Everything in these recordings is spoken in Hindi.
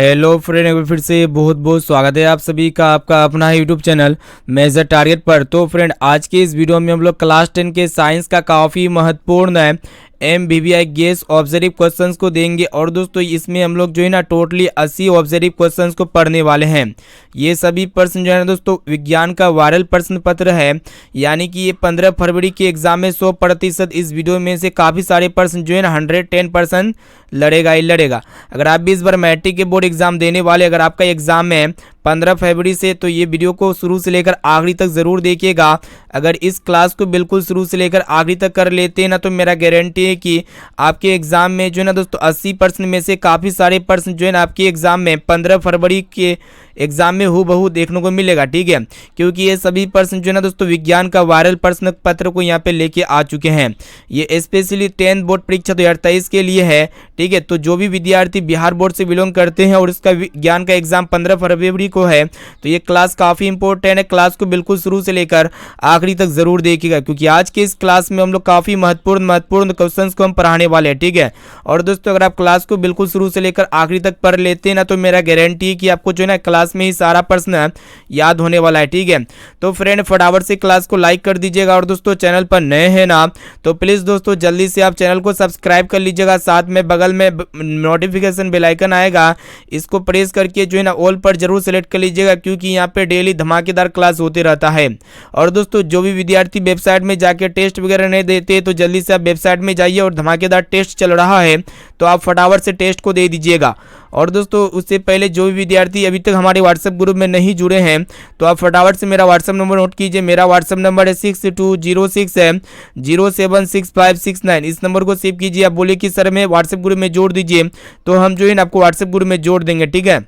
हेलो फ्रेंड, एक बार फिर से बहुत बहुत स्वागत है आप सभी का आपका अपना यूट्यूब चैनल मेजर टारगेट पर। तो फ्रेंड, आज के इस वीडियो में हम लोग क्लास 10 के साइंस का काफ़ी महत्वपूर्ण है MBBI गेस ऑब्जर्व क्वेश्चंस को देंगे। और दोस्तों इसमें हम लोग जो है ना टोटली 80 ऑब्जर्व क्वेश्चंस को पढ़ने वाले हैं। ये सभी प्रश्न जो है ना दोस्तों विज्ञान का वायरल प्रश्न पत्र है, यानी कि ये 15 फरवरी के एग्जाम में 100% इस वीडियो में से काफ़ी सारे प्रश्न जो है ना 110% लड़ेगा ही लड़ेगा। अगर आप भी इस बार मैट्रिक के बोर्ड एग्जाम देने वाले, अगर आपका एग्जाम है 15 फरवरी से, तो ये वीडियो को शुरू से लेकर आखिरी तक ज़रूर देखिएगा। अगर इस क्लास को बिल्कुल शुरू से लेकर आखिरी तक कर लेते हैं ना, तो मेरा गारंटी है कि आपके एग्जाम में जो है ना दोस्तों 80% में से काफ़ी सारे प्रश्न जो है ना आपके एग्जाम में 15 फरवरी के एग्जाम में हूबहू देखने को मिलेगा। ठीक है, क्योंकि ये सभी प्रश्न जो है ना दोस्तों विज्ञान का वायरल प्रश्न पत्र को यहाँ पे लेके आ चुके हैं। ये स्पेशली 10th बोर्ड परीक्षा 2023 के लिए है। ठीक है, तो जो भी विद्यार्थी बिहार बोर्ड से बिलोंग करते हैं और इसका विज्ञान का एग्जाम 15 फरवरी को है, तो ये क्लास काफ़ी इंपॉर्टेंट है। क्लास को बिल्कुल शुरू से लेकर आखिरी तक जरूर देखिएगा, क्योंकि आज के इस क्लास में हम लोग काफ़ी महत्वपूर्ण क्वेश्चंस को हम पढ़ाने वाले हैं। ठीक है, और दोस्तों अगर आप क्लास को बिल्कुल शुरू से लेकर आखिरी तक पढ़ लेते हैं ना, तो मेरा गारंटी है कि आपको जो है ना क्लास में ही सारा प्रश्न याद होने वाला है। ठीक है, तो फ्रेंड फटाफट से क्लास को लाइक कर दीजिएगा, और दोस्तों चैनल पर नए हैं ना तो प्लीज़ दोस्तों जल्दी से आप चैनल को सब्सक्राइब कर लीजिएगा। साथ में बगल में नोटिफिकेशन बेल आइकन आएगा, इसको प्रेस करके जो है ना ऑल पर जरूर सेलेक्ट कर लीजिएगा, क्योंकि यहाँ पे डेली धमाकेदार क्लास होते रहता है। और दोस्तों जो भी विद्यार्थी वेबसाइट में जाके टेस्ट वगैरह नहीं देते, तो जल्दी से आप वेबसाइट में जाइए, और धमाकेदार टेस्ट चल रहा है तो आप फटाफट से टेस्ट को दे दीजिएगा। और दोस्तों उससे पहले जो भी विद्यार्थी अभी तक हमारे व्हाट्सएप ग्रुप में नहीं जुड़े हैं, तो आप फटाफट से मेरा व्हाट्सएप नंबर नोट कीजिए। मेरा व्हाट्सएप नंबर है 6206076569। इस नंबर को सेव कीजिए। आप बोलिए कि सर मैं व्हाट्सएप ग्रुप में जोड़ दीजिए, तो हम जो है ना आपको व्हाट्सएप ग्रुप में जोड़ देंगे। ठीक है,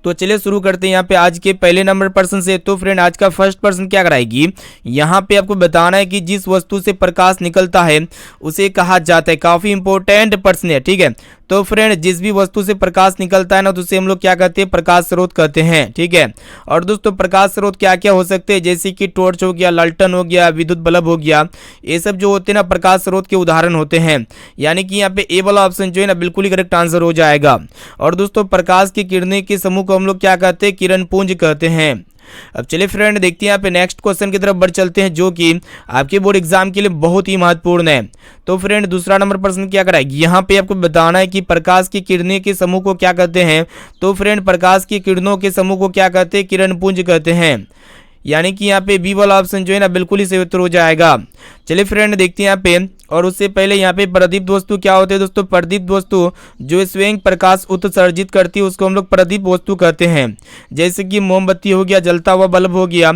तो चलिए शुरू करते हैं यहाँ पे आज के पहले नंबर प्रश्न से। तो फ्रेंड आज का फर्स्ट प्रश्न क्या कराएगी, यहाँ पे आपको बताना है कि जिस वस्तु से प्रकाश निकलता है उसे कहा जाता है। काफी इंपॉर्टेंट प्रश्न है। ठीक है, तो फ्रेंड जिस भी वस्तु से प्रकाश निकलता है ना, तो उसे हम लोग क्या कहते हैं, प्रकाश स्रोत कहते हैं। ठीक है, और दोस्तों प्रकाश स्रोत क्या क्या हो सकते हैं, जैसे कि टॉर्च हो गया, लालटेन हो गया, विद्युत बल्ब हो गया, ये सब जो होते हैं ना प्रकाश स्रोत के उदाहरण होते हैं। यानी कि यहाँ पे ए वाला ऑप्शन जो है ना बिल्कुल ही करेक्ट आंसर हो जाएगा। और दोस्तों प्रकाश की किरणें के समूह को हम लोग क्या कहते हैं, किरण पुंज कहते हैं। अब चलिए फ्रेंड देखते हैं यहाँ पे नेक्स्ट क्वेश्चन की तरफ बढ़ चलते हैं, जो कि आपके बोर्ड एग्जाम के लिए बहुत ही महत्वपूर्ण है। तो फ्रेंड दूसरा नंबर प्रश्न क्या कराएगी, यहाँ पे आपको बताना है कि प्रकाश की किरणें के समूह को क्या कहते हैं। तो फ्रेंड प्रकाश की किरणों के समूह को क्या कहते हैं, किरण पुंज कहते हैं। यानी कि यहाँ पे बी वाला ऑप्शन जो है ना बिल्कुल ही सही उत्तर हो जाएगा। चलिए फ्रेंड देखते हैं यहाँ पे, और उससे पहले यहाँ पे प्रदीप्त वस्तु क्या होते हैं दोस्तों, प्रदीप्त वस्तु जो स्वयं प्रकाश उत्सर्जित करती है उसको हम लोग प्रदीप्त वस्तु कहते हैं, जैसे कि मोमबत्ती हो गया, जलता हुआ बल्ब हो गया।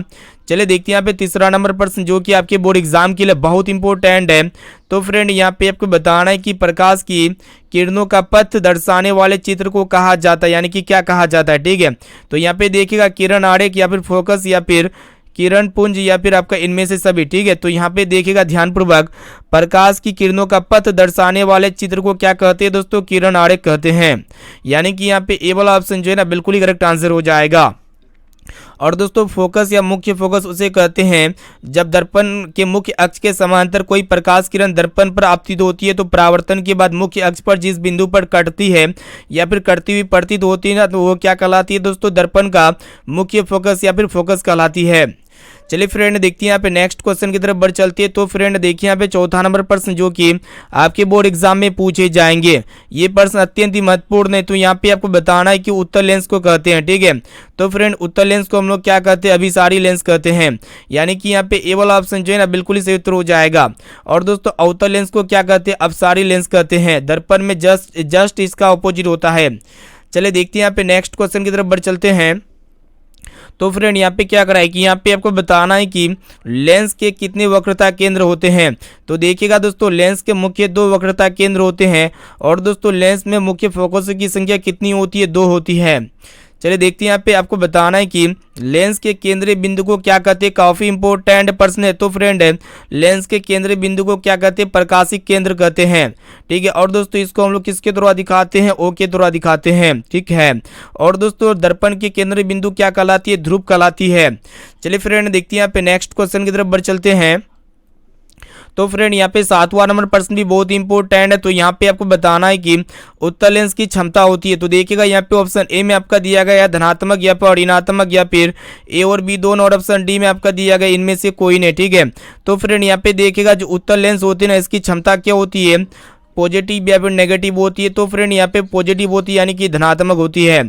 चलिए देखते हैं यहाँ पे तीसरा नंबर प्रश्न, जो कि आपके बोर्ड एग्जाम के लिए बहुत इंपॉर्टेंट है। तो फ्रेंड यहाँ पे आपको बताना है कि प्रकाश की किरणों का पथ दर्शाने वाले चित्र को कहा जाता है, यानी कि क्या कहा जाता है। ठीक है, तो यहाँ पे देखिएगा किरण आरेख या फिर फोकस या फिर किरण पुंज या फिर आपका इनमें से सभी। ठीक है, तो यहाँ पे देखिएगा ध्यानपूर्वक, प्रकाश की किरणों का पथ दर्शाने वाले चित्र को क्या कहते हैं दोस्तों, किरण आरेख कहते हैं। यानी कि यहाँ पे ए वाला ऑप्शन जो है ना बिल्कुल ही करेक्ट आंसर हो जाएगा। और दोस्तों फोकस या मुख्य फोकस उसे कहते हैं जब दर्पण के मुख्य अक्ष के समांतर कोई प्रकाश किरण दर्पण पर आपतित होती है, तो परावर्तन के बाद मुख्य अक्ष पर जिस बिंदु पर कटती है या फिर कटती हुई प्रतीत होती है ना, तो वो क्या कहलाती है दोस्तों, दर्पण का मुख्य फोकस या फिर फोकस कहलाती है। चलिए फ्रेंड देखते हैं यहाँ पे नेक्स्ट क्वेश्चन की तरफ बढ़ चलती है। तो फ्रेंड देखिए यहाँ पे चौथा नंबर प्रश्न, जो कि आपके बोर्ड एग्जाम में पूछे जाएंगे। ये प्रश्न अत्यंत ही महत्वपूर्ण है। तो यहाँ पे आपको बताना है कि उत्तल लेंस को कहते हैं। ठीक है, तो फ्रेंड उत्तल लेंस को हम लोग क्या कहते हैं, अभिसारी लेंस कहते हैं। यानी कि यहाँ पे ए वाला ऑप्शन जो है ना बिल्कुल ही सही उत्तर हो जाएगा। और दोस्तों अवतल लेंस को क्या कहते हैं, अपसारी लेंस कहते हैं। दर्पण में जस्ट इसका ऑपोजिट होता है। चलिए देखते हैं यहाँ पे नेक्स्ट क्वेश्चन की तरफ बढ़ चलते हैं। तो फ्रेंड यहाँ पे क्या कराए कि यहाँ पे आपको बताना है कि लेंस के कितने वक्रता केंद्र होते हैं। तो देखिएगा दोस्तों लेंस के मुख्य 2 वक्रता केंद्र होते हैं, और दोस्तों लेंस में मुख्य फोकस की संख्या कितनी होती है, 2 होती है। चलिए देखते हैं यहाँ पे आपको बताना है कि लेंस के केंद्रीय बिंदु को क्या कहते हैं, काफी इंपॉर्टेंट प्रश्न है। तो फ्रेंड लेंस के केंद्रीय बिंदु को क्या कहते हैं, प्रकाशिक केंद्र कहते हैं। ठीक है, और दोस्तों इसको हम लोग किसके द्वारा दिखाते हैं, ओ के द्वारा दिखाते हैं। ठीक है, और दोस्तों दर्पण की केंद्रीय बिंदु क्या कहलाती है, ध्रुव कहलाती है। चलिए फ्रेंड देखते हैं यहाँ पे नेक्स्ट क्वेश्चन की तरफ बढ़ चलते हैं। तो फ्रेंड यहाँ पे 7वां नंबर प्रश्न भी बहुत इंपॉर्टेंट है। तो यहाँ पे आपको बताना है कि उत्तल लेंस की क्षमता होती है। तो देखिएगा यहाँ पे ऑप्शन ए में आपका दिया गया है धनात्मक या फिर ऋणात्मक, या फिर ए और बी दोनों, और ऑप्शन डी में आपका दिया गया इनमें से कोई नहीं, ठीक है। तो फ्रेंड यहाँ पे देखिएगा जो उत्तल लेंस होती है ना, इसकी क्षमता क्या होती है, पॉजिटिव या फिर नेगेटिव होती है। तो फ्रेंड यहाँ पे पॉजिटिव होती है, यानी कि धनात्मक होती है।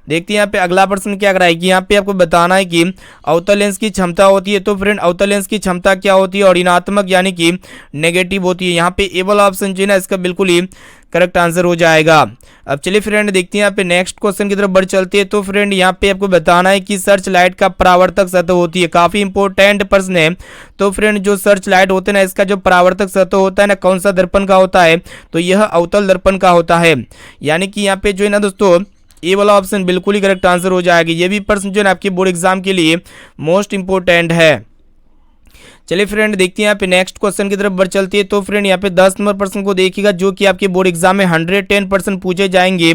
देखते हैं यहाँ पे अगला प्रश्न क्या कराए कि यहाँ पे आपको बताना है कि अवतल लेंस की क्षमता होती है। तो फ्रेंड अवतल लेंस की क्षमता क्या होती है, और ऋणात्मक यानी कि नेगेटिव होती है। यहाँ पे ए वाला ऑप्शन जो है ना, इसका बिल्कुल ही करेक्ट आंसर हो जाएगा। अब चलिए फ्रेंड देखते हैं यहाँ पे नेक्स्ट क्वेश्चन की तरफ बढ़ चलते हैं। तो फ्रेंड यहाँ पे आपको बताना है कि सर्च लाइट का परावर्तक सतह होती है। काफी इंपॉर्टेंट प्रश्न है। तो फ्रेंड जो सर्च लाइट होते हैं ना, इसका जो परावर्तक सतह होता है ना, कौन सा दर्पण का होता है, तो यह अवतल दर्पण का होता है। यानी कि यहाँ पे जो है ना दोस्तों, ये वाला ऑप्शन बिल्कुल ही करेक्ट आंसर हो जाएगा। ये भी प्रश्न जो है ना आपके बोर्ड एग्जाम के लिए मोस्ट इंपॉर्टेंट है। चलिए फ्रेंड देखते हैं यहाँ पे नेक्स्ट क्वेश्चन की तरफ बढ़ चलती है। तो फ्रेंड यहाँ पे 10 नंबर प्रश्न को देखिएगा, जो कि आपके बोर्ड एग्जाम में 110% पूछे जाएंगे।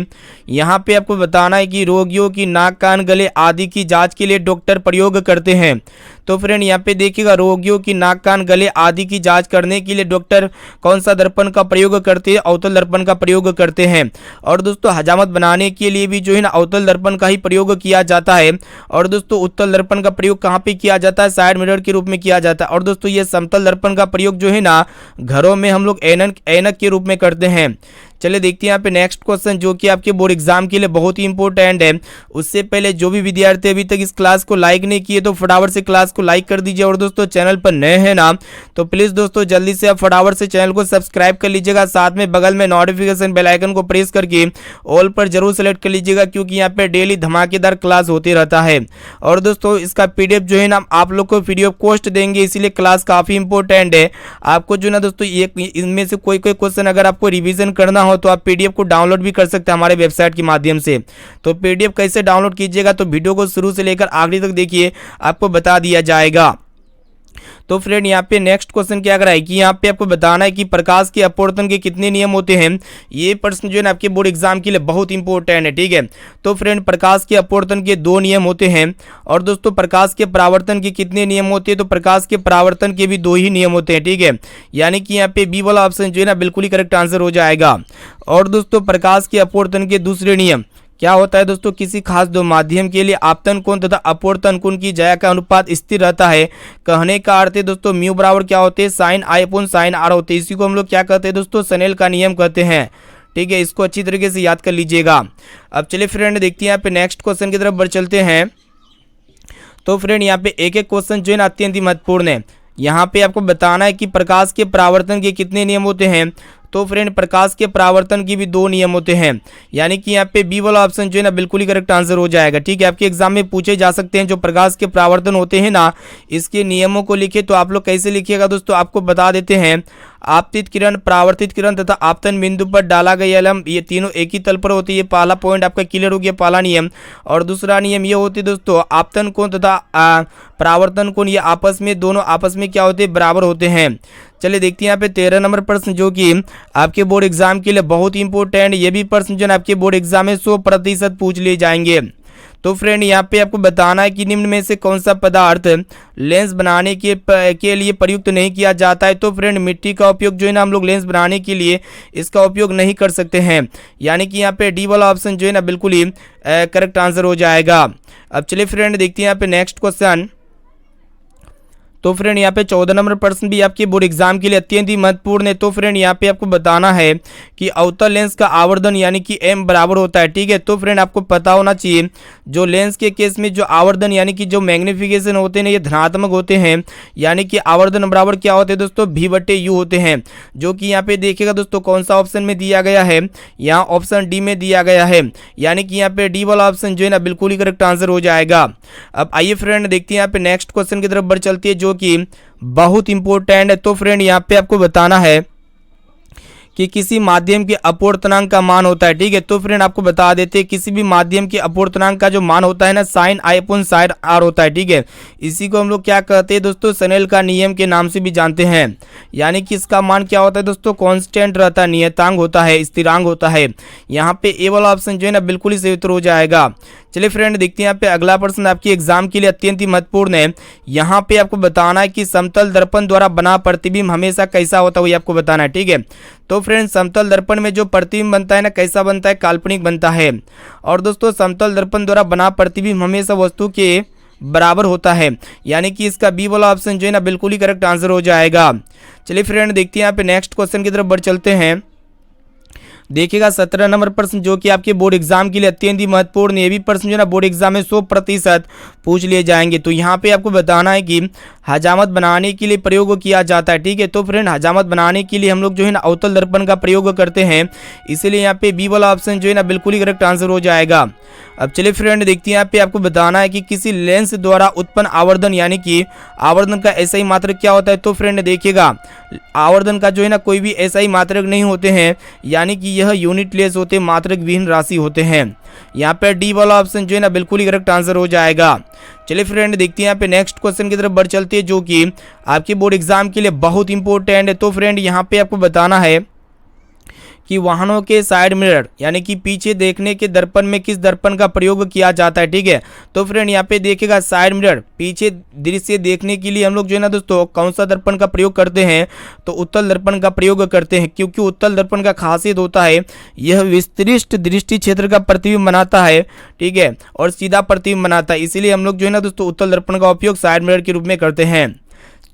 यहाँ पे आपको बताना है कि रोगियों की नाक, कान, गले आदि की जांच के लिए डॉक्टर प्रयोग करते हैं। तो फ्रेंड यहाँ पे देखिएगा, रोगियों की नाक, कान, गले आदि की जांच करने के लिए डॉक्टर कौन सा दर्पण का प्रयोग करते हैं, अवतल दर्पण का प्रयोग करते हैं। और दोस्तों हजामत बनाने के लिए भी जो है ना अवतल दर्पण का ही प्रयोग किया जाता है। और दोस्तों उत्तल दर्पण का प्रयोग कहाँ पे किया जाता है, साइड मिरर के रूप में किया जाता है। और दोस्तों ये समतल दर्पण का प्रयोग जो है ना, घरों में हम लोग ऐनक के रूप में करते हैं। चलिए देखते हैं यहाँ पे नेक्स्ट क्वेश्चन, जो कि आपके बोर्ड एग्जाम के लिए बहुत ही इंपॉर्टेंट है। उससे पहले जो भी विद्यार्थी अभी तक इस क्लास को लाइक नहीं किए, तो फटाफट से क्लास को लाइक कर दीजिए। और दोस्तों चैनल पर नए हैं ना, तो प्लीज दोस्तों जल्दी से आप फटाफट से चैनल को सब्सक्राइब कर लीजिएगा। साथ में बगल में नोटिफिकेशन बेल आइकन को प्रेस करके ऑल पर जरूर सेलेक्ट कर लीजिएगा, क्योंकि यहाँ पे डेली धमाकेदार क्लास होते रहता है। और दोस्तों इसका पीडीएफ जो है ना आप लोग को फ्री ऑफ कॉस्ट देंगे, इसीलिए क्लास काफी इंपॉर्टेंट है। आपको जो ना दोस्तों इनमें से कोई क्वेश्चन अगर आपको रिविजन करना हो, तो आप पीडीएफ को डाउनलोड भी कर सकते हैं हमारे वेबसाइट के माध्यम से। तो पीडीएफ कैसे डाउनलोड कीजिएगा, तो वीडियो को शुरू से लेकर आखिरी तक देखिए, आपको बता दिया जाएगा। तो फ्रेंड यहाँ पे नेक्स्ट क्वेश्चन क्या कराए कि यहाँ पे आपको बताना है कि प्रकाश के अपवर्तन के कितने नियम होते हैं। ये प्रश्न जो है ना आपके बोर्ड एग्जाम के लिए बहुत इंपॉर्टेंट है, ठीक है। तो फ्रेंड प्रकाश के अपवर्तन के 2 नियम होते हैं। और दोस्तों प्रकाश के परावर्तन के कितने नियम होते हैं, तो प्रकाश के परावर्तन के भी 2 ही नियम होते हैं, ठीक है। यानी कि यहाँ पे बी वाला ऑप्शन जो है ना बिल्कुल ही करेक्ट आंसर हो जाएगा। और दोस्तों प्रकाश के अपवर्तन के दूसरे नियम क्या होता है दोस्तों, किसी खास दो माध्यम के लिए आपतन कोण तथा अपवर्तन कोण की ज्या का अनुपात स्थिर रहता है। कहने का अर्थ है दोस्तों म्यू बराबर क्या होते हैं, sine i upon sine r होते हैं। इसी को हम लोग क्या कहते हैं दोस्तों, स्नेल का नियम कहते हैं, ठीक है। इसको अच्छी तरीके से याद कर लीजिएगा। अब चलिए फ्रेंड देखते हैं यहाँ पे नेक्स्ट क्वेश्चन की तरफ बढ़ चलते हैं। तो फ्रेंड यहाँ पे एक एक क्वेश्चन जो है ना अत्यंत ही महत्वपूर्ण है। यहाँ पे आपको बताना है कि प्रकाश के परावर्तन के कितने नियम होते हैं। तो फ्रेंड प्रकाश के परावर्तन की भी 2 नियम होते हैं। यानी कि यहाँ पे बी वाला ऑप्शन जो है ना बिल्कुल ही करेक्ट आंसर हो जाएगा, ठीक है। आपके एग्जाम में पूछे जा सकते हैं जो प्रकाश के परावर्तन होते हैं ना, इसके नियमों को लिखे। तो आप लोग कैसे लिखिएगा दोस्तों, आपको बता देते हैं। आपतित किरण, परावर्तित किरण तथा आपतन बिंदु पर डाला गया लंब, ये तीनों एक ही तल पर होती है। ये पहला पॉइंट आपका क्लियर हो गया, पहला नियम। और दूसरा नियम ये होती है दोस्तों, आपतन कोण तथा परावर्तन कोण ये आपस में, दोनों आपस में क्या होते हैं, बराबर होते हैं। चलिए देखते हैं यहाँ पे 13 नंबर प्रश्न, जो कि आपके बोर्ड एग्जाम के लिए बहुत इंपॉर्टेंट। ये भी प्रश्न जो है आपके बोर्ड एग्जाम में 100% पूछ लिए जाएंगे। तो फ्रेंड यहाँ पे आपको बताना है कि निम्न में से कौन सा पदार्थ लेंस बनाने के लिए प्रयुक्त नहीं किया जाता है। तो फ्रेंड मिट्टी का उपयोग जो है ना हम लोग लेंस बनाने के लिए इसका उपयोग नहीं कर सकते हैं। यानी कि यहाँ पे डी वाला ऑप्शन जो है ना बिल्कुल ही करेक्ट आंसर हो जाएगा। अब चलिए फ्रेंड देखते हैं यहाँ पे नेक्स्ट क्वेश्चन। तो फ्रेंड यहाँ पे 14 नंबर प्रश्न भी आपके बोर्ड एग्जाम के लिए अत्यंत ही महत्वपूर्ण है। तो फ्रेंड यहाँ पे आपको बताना है कि अवतल लेंस का आवर्धन यानी कि m बराबर होता है, ठीक है। तो फ्रेंड आपको पता होना चाहिए जो लेंस के केस में जो आवर्धन यानी कि जो मैग्निफिकेशन होते हैं ये धनात्मक होते हैं। यानी कि आवर्धन बराबर क्या होते हैं दोस्तों, v/u होते हैं। जो कि यहाँ पे देखिएगा दोस्तों कौन सा ऑप्शन में दिया गया है, यहाँ ऑप्शन डी में दिया गया है। यानी कि यहाँ पे डी वाला ऑप्शन जो है ना बिल्कुल ही करेक्ट आंसर हो जाएगा। अब आइए फ्रेंड देखते हैं यहाँ पे नेक्स्ट क्वेश्चन की तरफ बढ़ चलती है, जो कि बहुत इंपॉर्टेंट है। तो फ्रेंड यहाँ पे आपको बताना है कि किसी माध्यम के अपवर्तनांक का मान होता है, ठीक है। तो फ्रेंड आपको बता देते हैं किसी भी माध्यम के अपवर्तनांक का जो मान होता है ना sine i upon sine r होता है, ठीक है। इसी को हम लोग क्या कहते हैं दोस्तों, स्नेल का नियम के नाम से भी जानते हैं। यानी कि इसका मान क्या होता है दोस्तों, कांस्टेंट रहता है, नियतांक होता है, स्थिरांक होता है। यहाँ पे ए वाला ऑप्शन जो है ना बिल्कुल ही सही उत्तर हो जाएगा। चलिए फ्रेंड देखते हैं यहाँ पे अगला प्रश्न आपके एग्जाम के लिए अत्यंत ही महत्वपूर्ण है। यहाँ पे आपको बताना है कि समतल दर्पण द्वारा बना प्रतिबिंब हमेशा कैसा होता है, वही आपको बताना है, ठीक है। तो फ्रेंड समतल दर्पण में जो प्रतिबिंब बनता है ना कैसा बनता है, काल्पनिक बनता है। और दोस्तों समतल दर्पण द्वारा बना प्रतिबिंब हमेशा वस्तु के बराबर होता है। यानी कि इसका बी वाला ऑप्शन जो है ना बिल्कुल ही करेक्ट आंसर हो जाएगा। चलिए फ्रेंड देखते हैं यहाँ पे नेक्स्ट क्वेश्चन की तरफ बढ़ चलते हैं। देखिएगा 17 नंबर प्रश्न जो कि आपके बोर्ड एग्जाम के लिए अत्यंत ही महत्वपूर्ण, ये भी प्रश्न जो है ना बोर्ड एग्जाम में 100% पूछ लिए जाएंगे। तो यहाँ पे आपको बताना है कि हजामत बनाने के लिए प्रयोग किया जाता है, ठीक है। तो फ्रेंड हजामत बनाने के लिए हम लोग जो है ना अवतल दर्पण का प्रयोग करते हैं, इसीलिए यहाँ पे बी वाला ऑप्शन जो है ना बिल्कुल ही करेक्ट आंसर हो जाएगा। अब चलिए फ्रेंड देखते हैं यहाँ पे आपको बताना है कि किसी लेंस द्वारा उत्पन्न आवर्धन, यानी कि आवर्धन का ऐसा ही मात्रक क्या होता है। तो फ्रेंड देखिएगा आवर्धन का जो है ना कोई भी ऐसा ही मात्रक नहीं होते हैं, यानी कि यह यूनिट लेस होते, मात्रक विहीन राशि होते हैं। यहाँ पे डी वाला ऑप्शन जो है ना बिल्कुल ही करेक्ट आंसर हो जाएगा। चलिए फ्रेंड देखते हैं यहाँ पे नेक्स्ट क्वेश्चन की तरफ बढ़ चलते हैं जो कि आपके बोर्ड एग्जाम के लिए बहुत इंपॉर्टेंट है। तो फ्रेंड यहाँ पे आपको बताना है कि वाहनों के साइड मिरर यानी कि पीछे देखने के दर्पण में किस दर्पण का प्रयोग किया जाता है, ठीक है। तो फ्रेंड यहाँ पे देखिएगा साइड मिरर पीछे दृश्य देखने के लिए हम लोग जो है ना दोस्तों कौन सा दर्पण का प्रयोग करते हैं, तो उत्तल दर्पण का प्रयोग करते हैं। क्योंकि उत्तल दर्पण का खासियत होता है यह विस्तृत दृष्टि क्षेत्र का प्रतिबिंब बनाता है, ठीक है, और सीधा प्रतिबिंब बनाता है। इसीलिए हम लोग जो है ना दोस्तों उत्तल दर्पण का उपयोग साइड मिरर के रूप में करते हैं।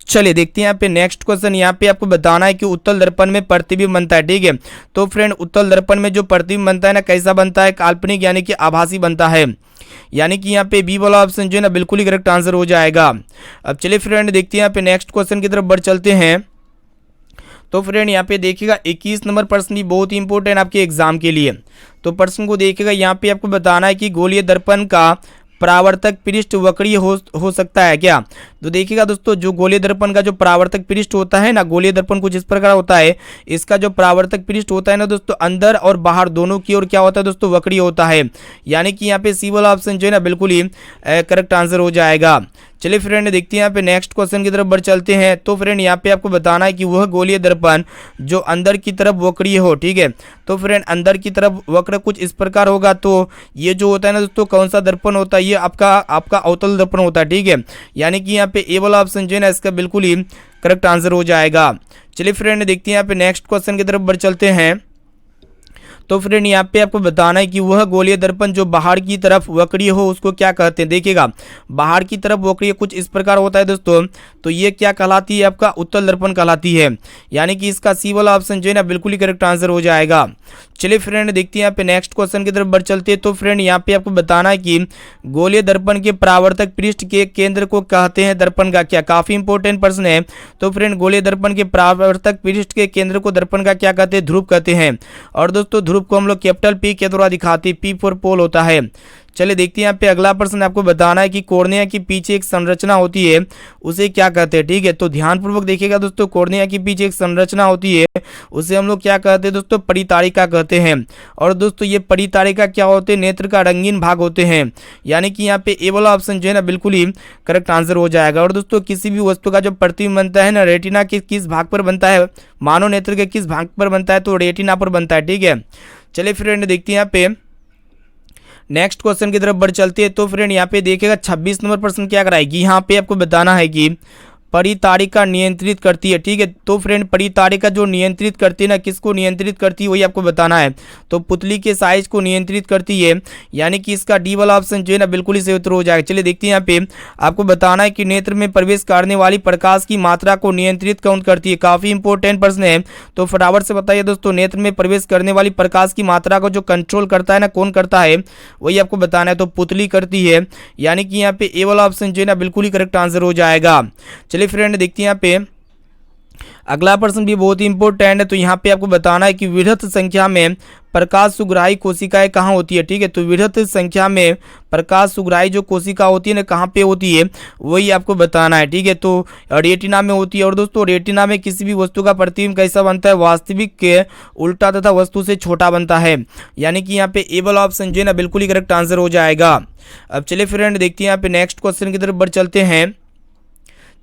चलिए देखते हैं यहाँ पे नेक्स्ट क्वेश्चन। यहाँ पे आपको बताना है कि उत्तल दर्पण में प्रतिबिंब बनता है, ठीक है। तो फ्रेंड उत्तल दर्पण में जो प्रतिबिंब बनता है ना कैसा बनता है, काल्पनिक यानी कि आभासी बनता है। यानी कि यहाँ पे बी वाला ऑप्शन जो है ना बिल्कुल ही करेक्ट आंसर हो जाएगा। अब चलिए फ्रेंड देखते हैं यहाँ पे नेक्स्ट क्वेश्चन की तरफ बढ़ चलते हैं। तो फ्रेंड यहाँ पे देखिएगा 21 नंबर प्रश्न भी बहुत ही इंपॉर्टेंट आपके एग्जाम के लिए। तो प्रश्न को देखिएगा, यहाँ पे आपको बताना है कि गोलीय दर्पण का परावर्तक पृष्ठ वक्रीय हो सकता है क्या। तो देखिएगा दोस्तों जो गोलीय दर्पण का जो परावर्तक पृष्ठ होता है ना, गोलीय दर्पण कुछ इस प्रकार होता है। इसका जो परावर्तक पृष्ठ होता है ना दोस्तों अंदर और बाहर दोनों की ओर क्या होता है दोस्तों, वक्रीय होता है। यानी कि यहाँ पे सी वाला ऑप्शन जो है ना बिल्कुल ही करेक्ट आंसर हो जाएगा। चलिए फ्रेंड देखते हैं यहाँ पे नेक्स्ट क्वेश्चन की तरफ बढ़ चलते हैं। तो फ्रेंड यहाँ पे आपको बताना है कि वह गोलीय दर्पण जो अंदर की तरफ वक्रीय हो, ठीक है। तो फ्रेंड अंदर की तरफ वक्र कुछ इस प्रकार होगा। तो ये जो होता है ना दोस्तों कौन सा दर्पण होता है, ये आपका अवतल दर्पण होता है, ठीक है। यानी कि यहाँ पे ए वाला ऑप्शन जो है ना इसका बिल्कुल ही करेक्ट आंसर हो जाएगा। चलिए फ्रेंड देखते हैं यहाँ पे नेक्स्ट क्वेश्चन की तरफ बढ़ चलते हैं। तो फ्रेंड यहाँ पे आपको बताना है कि वह गोलीय दर्पण जो बाहर की तरफ वक्रीय हो उसको क्या कहते हैं। देखिएगा बाहर की तरफ वक्रीय कुछ इस प्रकार होता है दोस्तों, तो ये क्या कहलाती है, आपका उत्तल दर्पण कहलाती है। यानी कि इसका सी वाला ऑप्शन जो है ना बिल्कुल ही करेक्ट आंसर हो जाएगा। चलिए फ्रेंड देखते हैं यहाँ पे नेक्स्ट क्वेश्चन की तरफ बढ़ चलते हैं। तो फ्रेंड यहाँ पे आपको बताना है कि गोलीय दर्पण के परावर्तक पृष्ठ के केंद्र को कहते हैं दर्पण का क्या। काफी इंपॉर्टेंट प्रश्न है। तो फ्रेंड गोलीय दर्पण के परावर्तक पृष्ठ के केंद्र को दर्पण का क्या कहते हैं, ध्रुव कहते हैं। और दोस्तों ध्रुव को हम लोग कैपिटल पी के द्वारा दिखाते हैं, पी फॉर पोल होता है। चलिए देखते हैं यहाँ पे अगला प्रश्न आपको बताना है कि कॉर्निया के पीछे एक संरचना होती है उसे क्या कहते हैं, ठीक है। तो ध्यानपूर्वक देखिएगा दोस्तों, कॉर्निया के पीछे एक संरचना होती है उसे हम लोग क्या कहते हैं दोस्तों, परितारिका कहते हैं। और दोस्तों ये परितारिका क्या होते हैं, नेत्र का रंगीन भाग होते हैं। यानी कि यहाँ पे ए वाला ऑप्शन जो है ना बिल्कुल ही करेक्ट आंसर हो जाएगा। और दोस्तों किसी भी वस्तु का जो प्रतिबिंब बनता है ना रेटिना के किस भाग पर बनता है, मानव नेत्र के किस भाग पर बनता है, तो रेटिना पर बनता है, ठीक है। चलिए फ्रेंड देखते हैं यहाँ पे नेक्स्ट क्वेश्चन की तरफ बढ़ चलती है। तो फ्रेंड यहाँ पे देखिएगा 26 नंबर प्रश्न क्या कराएगी। यहाँ पे आपको बताना है कि परितारिका नियंत्रित करती है, ठीक है। तो फ्रेंड परितारिका जो नियंत्रित करती है ना, किसको नियंत्रित करती है वही आपको बताना है। तो पुतली के साइज को नियंत्रित करती है। यानी कि इसका डी वाला ऑप्शन जो है ना बिल्कुल ही सही उत्तर हो जाएगा। चलिए देखते हैं यहाँ पे आपको बताना है कि नेत्र में प्रवेश करने वाली प्रकाश की मात्रा को नियंत्रित कौन करती है। काफी इंपॉर्टेंट प्रश्न है, तो फटाफट से बताइए दोस्तों, नेत्र में प्रवेश करने वाली प्रकाश की मात्रा को जो कंट्रोल करता है ना, कौन करता है वही आपको बताना है। तो पुतली करती है। यानी कि यहाँ पे ए वाला ऑप्शन जो है ना बिल्कुल ही करेक्ट आंसर हो जाएगा। चलिए फ्रेंड देखते हैं यहाँ पे अगला प्रश्न भी बहुत ही इंपॉर्टेंट है। तो यहाँ पे आपको बताना है कि वृहत संख्या में प्रकाश सुग्राही कोशिकाएं कहाँ होती है, ठीक है। तो वृहत संख्या में प्रकाश सुग्राही जो कोशिका होती है ना, कहाँ पे होती है वही आपको बताना है, ठीक है। तो रेटिना में होती है। और दोस्तों रेटिना में किसी भी वस्तु का प्रतिबिंब कैसा बनता है, वास्तविक के उल्टा तथा वस्तु से छोटा बनता है। यानी कि यहाँ पे एबल ऑप्शन जो है ना बिल्कुल ही करेक्ट आंसर हो जाएगा। अब चलिए फ्रेंड देखते हैं यहाँ पे नेक्स्ट क्वेश्चन की तरफ बढ़ चलते हैं।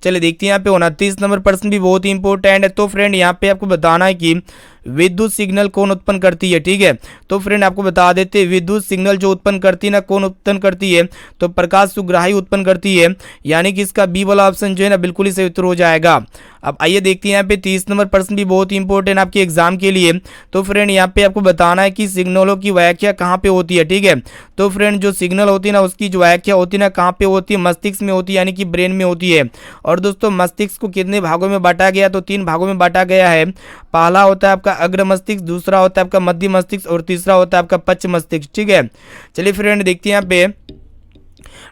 चलिए देखते हैं यहाँ पे 29 नंबर प्रश्न भी बहुत ही इंपॉर्टेंट है। तो फ्रेंड यहाँ पे आपको बताना है कि विद्युत सिग्नल कौन उत्पन्न करती है, ठीक है। तो फ्रेंड आपको बता देते हैं विद्युत सिग्नल जो उत्पन्न करती है ना, कौन उत्पन्न करती है, तो प्रकाश सुग्राही उत्पन्न करती है। यानी कि इसका बी वाला ऑप्शन जो है ना बिल्कुल ही सही उत्तर हो जाएगा। अब आइए देखते हैं यहाँ पे 30 नंबर प्रश्न भी बहुत ही इंपॉर्टेंट आपके एग्जाम के लिए। तो फ्रेंड यहाँ पे आपको बताना है कि सिग्नलों की व्याख्या कहाँ पे होती है, ठीक है। तो फ्रेंड जो सिग्नल होती है ना उसकी जो व्याख्या होती है ना कहाँ पे होती है, मस्तिष्क में होती है, यानी कि ब्रेन में होती है। और दोस्तों मस्तिष्क को कितने भागों में बांटा गया, तो 3 भागों में बांटा गया है। पहला होता है आपका अग्र मस्तिष्क, दूसरा होता है आपका मध्य मस्तिष्क और तीसरा होता है आपका पश्च मस्तिष्क, ठीक है। चलिए फ्रेंड देखते हैं यहाँ पे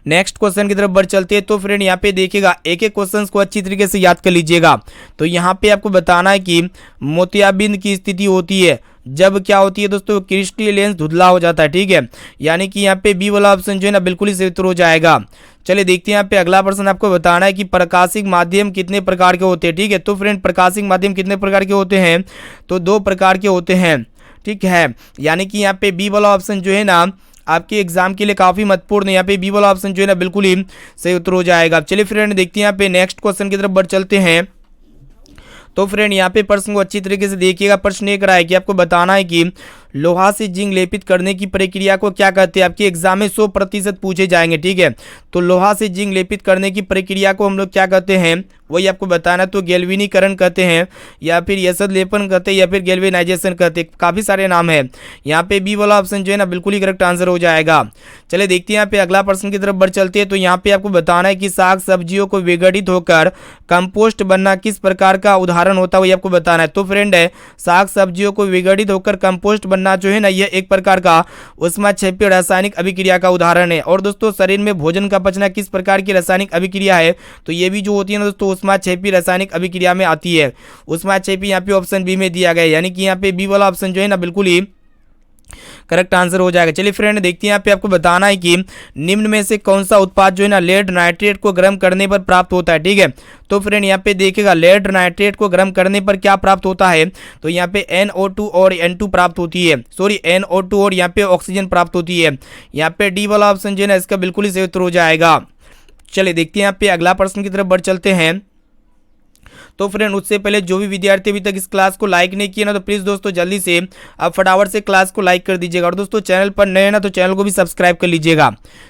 नेक्स्ट क्वेश्चन की तरफ बढ़ चलते हैं। तो फ्रेंड यहाँ पे देखिएगा एक एक क्वेश्चन को अच्छी तरीके से याद कर लीजिएगा। तो यहाँ पे आपको बताना है कि मोतियाबिंद की स्थिति होती है जब क्या होती है दोस्तों, क्रिस्टल लेंस धुंधला हो जाता है, ठीक है। यानी कि यहाँ पे बी वाला ऑप्शन जो है ना बिल्कुल ही सही उत्तर हो जाएगा। चलिए देखते हैं यहाँ पे अगला प्रश्न आपको बताना है कि प्रकाशिक माध्यम कितने प्रकार के होते हैं, ठीक है। तो फ्रेंड प्रकाशिक माध्यम कितने प्रकार के होते हैं, तो 2 प्रकार के होते हैं, ठीक है। यानी कि यहाँ पे बी वाला ऑप्शन जो है ना आपके एग्जाम के लिए काफी महत्वपूर्ण है। यहाँ पे बी वाला ऑप्शन जो है ना बिल्कुल ही सही उत्तर हो जाएगा। चलिए फ्रेंड देखते हैं यहाँ पे नेक्स्ट क्वेश्चन की तरफ बढ़ चलते हैं। तो फ्रेंड यहाँ पे प्रश्न को अच्छी तरीके से देखिएगा। प्रश्न एक रहा है कि आपको बताना है कि लोहा से जिंक लेपित करने की प्रक्रिया को क्या कहते हैं। आपके एग्जाम में 100% पूछे जाएंगे, ठीक है। तो लोहा से जिंक लेपित करने की प्रक्रिया को हम लोग क्या कहते हैं वही आपको बताना। तो गैल्वेनीकरण कहते हैं, या फिर यसद लेपन कहते हैं, या फिर गैल्वेनाइजेशन कहते हैं, काफ़ी सारे नाम है। यहाँ पे बी वाला ऑप्शन जो है ना बिल्कुल ही करेक्ट आंसर हो जाएगा। चले देखते हैं यहाँ पे अगला प्रश्न की तरफ बढ़ चलते हैं। तो यहाँ पे आपको बताना है कि साग सब्जियों को विघटित होकर कंपोस्ट बनना किस प्रकार का उदाहरण होता है वही आपको बताना है। तो फ्रेंड है साग सब्जियों को विघटित होकर कंपोस्ट बनना जो है ना यह एक प्रकार का ऊष्माक्षेपी रासायनिक अभिक्रिया का उदाहरण है। और दोस्तों शरीर में भोजन का पचना किस प्रकार की रासायनिक अभिक्रिया है, तो ये भी जो होती है ना दोस्तों ऊष्माक्षेपी रासायनिक अभिक्रिया में आती है। ऊष्माक्षेपी यहाँ पे ऑप्शन बी में दिया गया है, यानी कि यहाँ पे बी वाला ऑप्शन जो है ना बिल्कुल ही करेक्ट आंसर हो जाएगा। चलिए फ्रेंड देखते हैं यहाँ पे आपको बताना है कि निम्न में से कौन सा उत्पाद जो है ना लेड नाइट्रेट को गर्म करने पर प्राप्त होता है, ठीक है। तो फ्रेंड यहाँ पे देखिएगा लेड नाइट्रेट को गर्म करने पर क्या प्राप्त होता है, तो यहाँ पे NO2 और N2 प्राप्त होती है, सॉरी NO2 और यहाँ पे ऑक्सीजन प्राप्त होती है। यहाँ पे डी वाला ऑप्शन जो है ना इसका बिल्कुल ही सही उत्तर हो जाएगा। चलिए देखते हैं यहाँ पे अगला प्रश्न की तरफ बढ़ चलते हैं। तो फ्रेंड उससे पहले जो भी विद्यार्थी अभी तक इस क्लास को लाइक नहीं किया ना, तो प्लीज़ दोस्तों जल्दी से आप फटाफट से क्लास को लाइक कर दीजिएगा। और दोस्तों चैनल पर नए हैं ना तो चैनल को भी सब्सक्राइब कर लीजिएगा।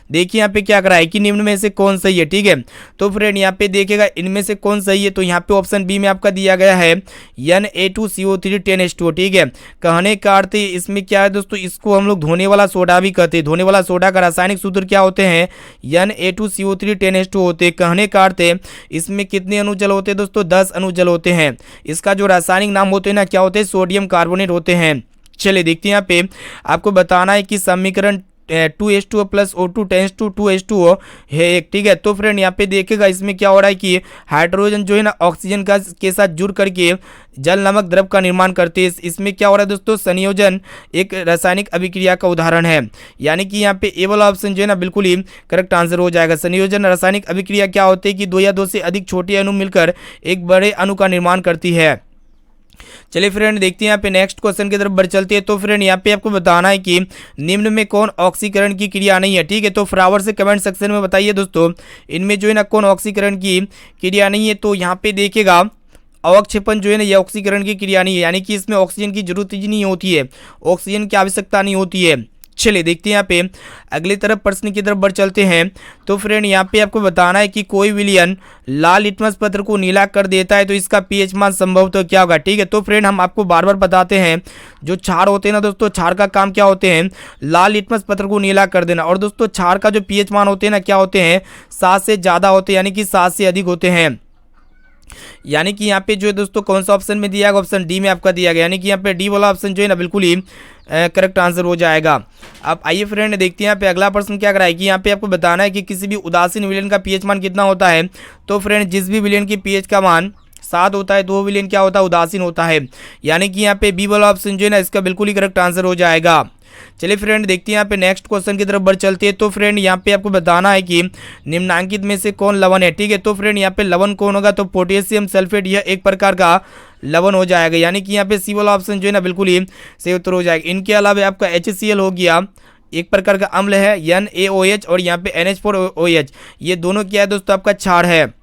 देखिए यहाँ पे क्या करा है कि निम्न में से कौन सही है, ठीक है। तो फ्रेंड यहाँ पे देखिएगा इनमें से कौन सही है, तो यहाँ पे ऑप्शन बी में आपका दिया गया है Na2CO3 10H2O, ठीक है। कहने का अर्थ इसमें क्या है दोस्तों, इसको हम लोग धोने वाला सोडा भी कहते हैं। धोने वाला सोडा का रासायनिक सूत्र क्या होते हैं, Na2CO3 10H2O होते हैं। कहने का अर्थ इसमें कितने अणुजल होते हैं दोस्तों, 10 अणुजल होते हैं। इसका जो रासायनिक नाम होते हैं ना क्या होते हैं, सोडियम कार्बोनेट होते हैं। चलिए देखते हैं यहाँ पे आपको बताना है कि समीकरण 2H2O plus O2 tense to 2H2O है एक, ठीक है। तो फ्रेंड यहाँ पे देखिएगा इसमें क्या हो रहा है कि हाइड्रोजन जो है ना ऑक्सीजन का के साथ जुड़ करके जल नामक द्रव का निर्माण करते हैं। इसमें क्या हो रहा है दोस्तों, संयोजन एक रासायनिक अभिक्रिया का उदाहरण है। यानी कि यहाँ पे ए वाला ऑप्शन जो है ना बिल्कुल ही करेक्ट आंसर हो जाएगा। संयोजन रासायनिक अभिक्रिया क्या होती है कि 2 या 2 से अधिक छोटे अणु मिलकर एक बड़े अणु का निर्माण करती है। चलिए फ्रेंड देखते हैं यहाँ पे नेक्स्ट क्वेश्चन की तरफ बढ़ चलते हैं। तो फ्रेंड यहाँ पे आपको बताना है कि निम्न में कौन ऑक्सीकरण की क्रिया नहीं है, ठीक है। तो फटाफट से कमेंट सेक्शन में बताइए दोस्तों इनमें जो है ना कौन ऑक्सीकरण की क्रिया नहीं है। तो यहाँ पे देखिएगा अवक्षेपण जो है ना ये ऑक्सीकरण की क्रिया नहीं है, यानी कि इसमें ऑक्सीजन की जरूरत ही नहीं होती है, ऑक्सीजन की आवश्यकता नहीं होती है। चलिए देखते हैं यहाँ पे अगली तरफ प्रश्न की तरफ बढ़ चलते हैं। तो फ्रेंड यहाँ पे आपको बताना है कि कोई विलयन लाल लिटमस पत्र को नीला कर देता है तो इसका पीएच मान संभव तो क्या होगा, ठीक है। तो फ्रेंड हम आपको बार बार बताते हैं जो क्षार होते हैं ना दोस्तों, क्षार का काम क्या होते हैं, लाल लिटमस पत्र को नीला कर देना। और दोस्तों क्षार का जो पीएच मान होते हैं ना क्या होते हैं, 7 से ज़्यादा होते हैं, यानी कि 7 से अधिक होते हैं। यानी कि यहाँ पे जो है दोस्तों कौन सा ऑप्शन में दिया गया, ऑप्शन डी में आपका दिया गया, यानी कि यहाँ पे डी वाला ऑप्शन जो है ना बिल्कुल ही करेक्ट आंसर हो जाएगा। अब आइए फ्रेंड देखते हैं यहाँ पे अगला प्रश्न क्या कराए कि यहाँ पे आपको बताना है कि किसी भी उदासीन विलयन का पीएच मान कितना होता है। तो फ्रेंड जिस भी विलयन की पीएच का मान साथ होता है तो वो विलेन क्या होता है, उदासीन होता है। यानी कि यहाँ पे बी वाला ऑप्शन जो है ना इसका बिल्कुल ही करेक्ट आंसर हो जाएगा। चलिए फ्रेंड देखते हैं यहाँ पे नेक्स्ट क्वेश्चन की तरफ बढ़ चलते हैं। तो फ्रेंड यहाँ पे आपको बताना है कि निम्नांकित में से कौन लवण है, ठीक है। तो फ्रेंड यहाँ पे लवण कौन होगा, तो पोटेशियम सल्फेट यह एक प्रकार का लवण हो जाएगा। यानी कि यहाँ पे सी वाला ऑप्शन जो है ना बिल्कुल ही सही उत्तर हो जाएगा। इनके अलावा आपका HCl हो गया, एक प्रकार का अम्ल है NaOH, और यहाँ पे NH4OH, ये दोनों क्या है दोस्तों, आपका क्षार है।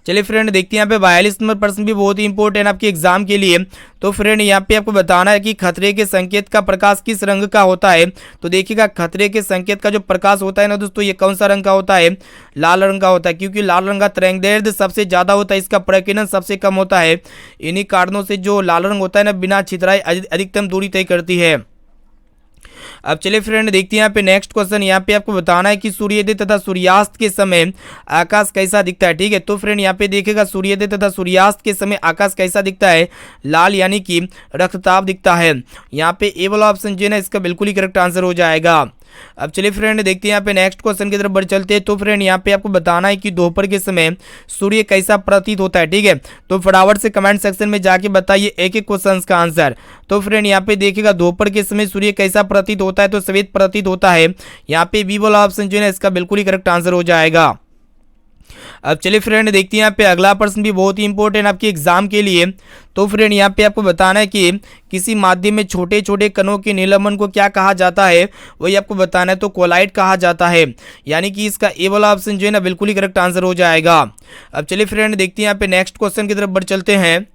चलिए फ्रेंड देखते हैं यहाँ पे 42 नंबर प्रश्न भी बहुत ही इंपॉर्टेंट आपके एग्जाम के लिए। तो फ्रेंड यहाँ पे आपको बताना है कि खतरे के संकेत का प्रकाश किस रंग का होता है। तो देखिएगा खतरे के संकेत का जो प्रकाश होता है ना दोस्तों, ये कौन सा रंग का होता है, लाल रंग का होता है, क्योंकि लाल रंग का तरंगदैर्ध्य सबसे ज़्यादा होता है, इसका प्रकीर्णन सबसे कम होता है। इन्हीं कारणों से जो लाल रंग होता है ना, बिना छितराए अधिकतम दूरी तय करती है। अब चलिए फ्रेंड देखते हैं यहाँ पे नेक्स्ट क्वेश्चन। यहाँ पे आपको बताना है कि सूर्योदय तथा सूर्यास्त के समय आकाश कैसा दिखता है, ठीक है। तो फ्रेंड यहाँ पे देखिएगा सूर्योदय तथा सूर्यास्त के समय आकाश कैसा दिखता है, लाल यानी कि रक्तताप दिखता है। यहाँ पे ए वाला ऑप्शन जो है ना इसका बिल्कुल ही करेक्ट आंसर हो जाएगा। अब चलिए फ्रेंड देखते हैं यहाँ पे नेक्स्ट क्वेश्चन की तरफ बढ़ चलते हैं। तो फ्रेंड यहाँ पे आपको बताना है कि दोपहर के समय सूर्य कैसा प्रतीत होता है, ठीक है। तो फटाफट से कमेंट सेक्शन में जाके बताइए एक एक क्वेश्चन का आंसर। तो फ्रेंड यहाँ पे देखिएगा दोपहर के समय सूर्य कैसा प्रतीत होता है, तो सफेद प्रतीत होता है। यहाँ पे बी वाला ऑप्शन जो है ना इसका बिल्कुल ही करेक्ट आंसर हो जाएगा। अब चलिए फ्रेंड देखते हैं यहाँ पे अगला प्रश्न भी बहुत ही इंपॉर्टेंट आपके एग्जाम के लिए। तो फ्रेंड यहाँ पे आपको बताना है कि किसी माध्यम में छोटे छोटे कणों के निलंबन को क्या कहा जाता है, वही आपको बताना है। तो कोलाइड कहा जाता है। यानी कि इसका ए वाला ऑप्शन जो है ना बिल्कुल ही करेक्ट आंसर हो जाएगा। अब चलिए फ्रेंड देखते हैं यहाँ पे नेक्स्ट क्वेश्चन की तरफ बढ़ चलते हैं।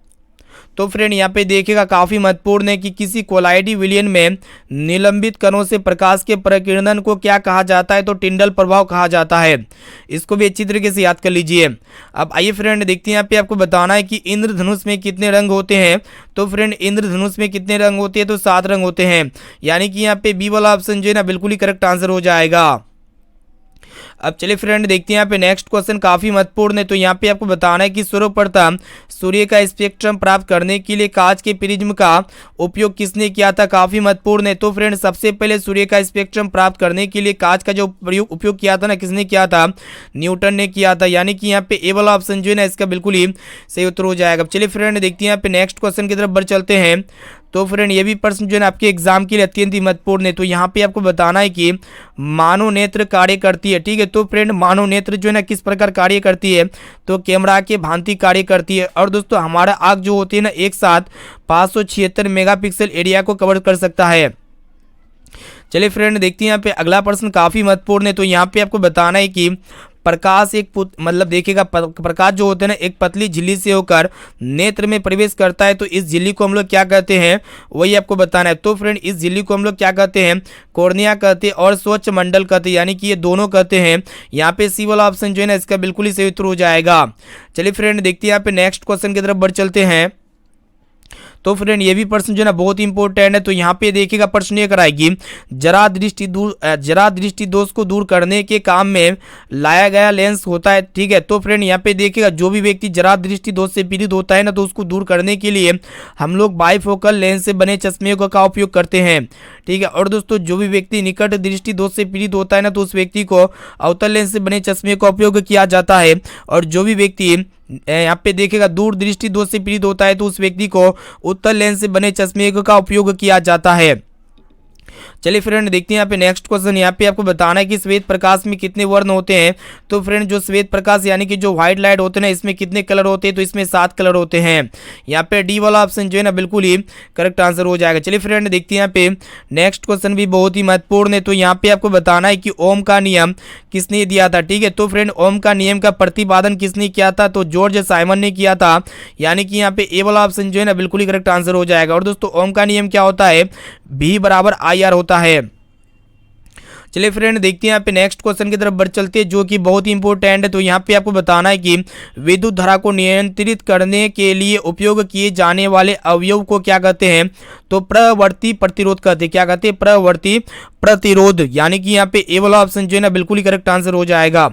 तो फ्रेंड यहाँ पे देखिएगा काफ़ी महत्वपूर्ण है कि किसी कोलाइडी विलयन में निलंबित कणों से प्रकाश के प्रकीर्णन को क्या कहा जाता है, तो टिंडल प्रभाव कहा जाता है। इसको भी अच्छी तरीके से याद कर लीजिए। अब आइए फ्रेंड देखते हैं यहाँ पे आपको बताना है कि इंद्रधनुष में कितने रंग होते हैं। तो फ्रेंड इंद्रधनुष में कितने रंग होते हैं, तो 7 रंग होते हैं। यानी कि यहाँ पे बी वाला ऑप्शन जो है ना बिल्कुल ही करेक्ट आंसर हो जाएगा। अब चलिए फ्रेंड देखते हैं यहाँ पे नेक्स्ट क्वेश्चन काफी महत्वपूर्ण है। तो यहाँ पे आपको बताना है कि सर्वप्रथम सूर्य का स्पेक्ट्रम प्राप्त करने के लिए कांच के प्रिज्म का उपयोग किसने किया था, काफी महत्वपूर्ण है। तो फ्रेंड सबसे पहले सूर्य का स्पेक्ट्रम प्राप्त करने के लिए कांच का जो उपयोग किया था ना, किसने किया था, न्यूटन ने किया था। यानी कि यहाँ पे ए वाला ऑप्शन जो है ना इसका बिल्कुल ही सही उत्तर हो जाएगा। चलिए फ्रेंड देखते हैं यहाँ पे नेक्स्ट क्वेश्चन की तरफ बढ़ चलते हैं। तो फ्रेंड ये भी प्रश्न जो है ना आपके एग्जाम के लिए अत्यंत ही महत्वपूर्ण है। तो यहाँ पे आपको बताना है कि मानव नेत्र कार्य करती है, ठीक है। तो फ्रेंड मानव नेत्र जो है ना किस प्रकार कार्य करती है, तो कैमरा के भांति कार्य करती है। और दोस्तों हमारा आँख जो होती है ना एक साथ 576 मेगापिक्सल एरिया को कवर कर सकता है। चलिए फ्रेंड देखते हैं यहाँ पे अगला प्रश्न काफी महत्वपूर्ण है। तो यहाँ पे आपको बताना है कि प्रकाश मतलब देखिएगा प्रकाश जो होता है ना एक पतली झिल्ली से होकर नेत्र में प्रवेश करता है। तो इस झिल्ली को हम लोग क्या कहते हैं, वही आपको बताना है। तो फ्रेंड इस झिल्ली को हम लोग क्या कहते हैं, कॉर्निया कहते हैं और स्वच्छ मंडल कहते हैं। यानी कि ये दोनों कहते हैं। यहाँ पे सी वाला ऑप्शन जो है ना इसका बिल्कुल ही सही उत्तर हो जाएगा। चलिए फ्रेंड देखते हैं यहाँ पे नेक्स्ट क्वेश्चन की तरफ बढ़ चलते हैं। तो फ्रेंड ये भी प्रश्न जो है ना बहुत इंपॉर्टेंट है। तो यहाँ पे देखिएगा प्रश्न ये कराएगी जरा दृष्टि दोष को दूर करने के काम में लाया गया लेंस होता है, ठीक है। तो फ्रेंड यहाँ पे देखिएगा जो भी व्यक्ति जरा दृष्टि दोष से पीड़ित होता है ना, तो उसको दूर करने के लिए हम लोग बाइफोकल लेंस से बने चश्मे का उपयोग करते हैं, ठीक है। और दोस्तों जो भी व्यक्ति निकट दृष्टि दोष से पीड़ित होता है ना, तो उस व्यक्ति को अवतल लेंस से बने चश्मे का उपयोग किया जाता है। और जो भी व्यक्ति यहाँ पे देखेगा दूर दृष्टि दोष से पीड़ित होता है, तो उस व्यक्ति को उत्तल लेंस से बने चश्मे का उपयोग किया जाता है। चलिए फ्रेंड देखते हैं यहाँ पे नेक्स्ट क्वेश्चन। यहाँ पे आपको बताना है कि श्वेत प्रकाश में कितने वर्ण होते हैं। तो फ्रेंड जो श्वेत प्रकाश यानी कि जो व्हाइट लाइट होते हैं ना, इसमें कितने कलर होते हैं, तो इसमें 7 कलर होते हैं। यहाँ पे डी वाला ऑप्शन जो है ना बिल्कुल ही करेक्ट आंसर हो जाएगा। चलिए फ्रेंड देखते हैं यहाँ पे नेक्स्ट क्वेश्चन भी बहुत ही महत्वपूर्ण है। तो यहाँ पे आपको बताना है कि ओम का नियम किसने दिया था, ठीक है। तो फ्रेंड ओम का नियम का प्रतिपादन किसने किया था, तो जॉर्ज साइमन ने किया था। यानी कि यहाँ पे ए वाला ऑप्शन जो है ना बिल्कुल ही करेक्ट आंसर हो जाएगा। और दोस्तों ओम का नियम क्या होता है, V बराबर IR होता है। चलिए फ्रेंड देखते हैं यहाँ पे नेक्स्ट क्वेश्चन की तरफ बढ़ चलते हैं, जो कि बहुत ही इंपॉर्टेंट है। तो यहाँ पे आपको बताना है कि विद्युत धारा को नियंत्रित करने के लिए उपयोग किए जाने वाले अवयव को क्या कहते हैं, तो प्रवर्ती प्रतिरोध कहते हैं। क्या कहते हैं, प्रवर्ती प्रतिरोध। यानी कि यहाँ पे ए वाला ऑप्शन जो है ना बिल्कुल ही करेक्ट आंसर हो जाएगा।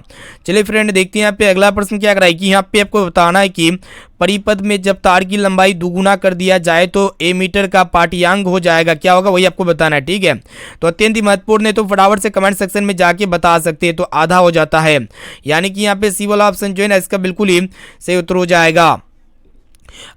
चलिए फ्रेंड देखते हैं यहाँ पे अगला प्रश्न क्या कराएगी। कि यहाँ पे आपको बताना है कि परिपथ में जब तार की लंबाई दुगुना कर दिया जाए तो ए मीटर का पाठ्यांक हो जाएगा, क्या होगा, वही आपको बताना है, ठीक है। तो अत्यंत ही महत्वपूर्ण है। तो फटाफट से कमेंट सेक्शन में जाके बता सकते हैं। तो आधा हो जाता है। यानी कि यहाँ पे सी वाला ऑप्शन जो है ना इसका बिल्कुल ही सही उत्तर हो जाएगा।